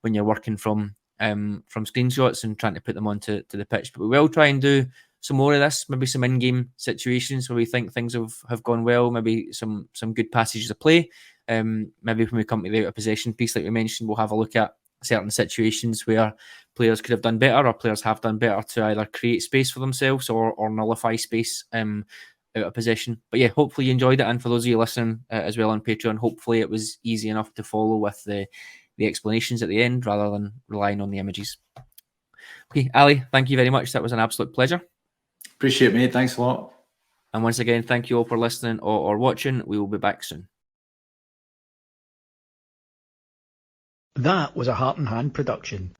Speaker 2: working from screenshots and trying to put them onto the pitch. But we will try and do some more of this, maybe some in-game situations where we think things have gone well, maybe some good passages of play. Maybe when we come to the out of possession piece, like we mentioned, we'll have a look at certain situations where players could have done better, or players have done better to either create space for themselves or nullify space out of possession. But yeah, hopefully you enjoyed it, and for those of you listening as well on Patreon, hopefully it was easy enough to follow with the explanations at the end rather than relying on the images. Okay, Ali, thank you very much. That was an absolute pleasure.
Speaker 3: Appreciate it, mate. Thanks a lot.
Speaker 2: And once again, thank you all for listening or watching. We will be back soon.
Speaker 1: That was a Heart and Hand production.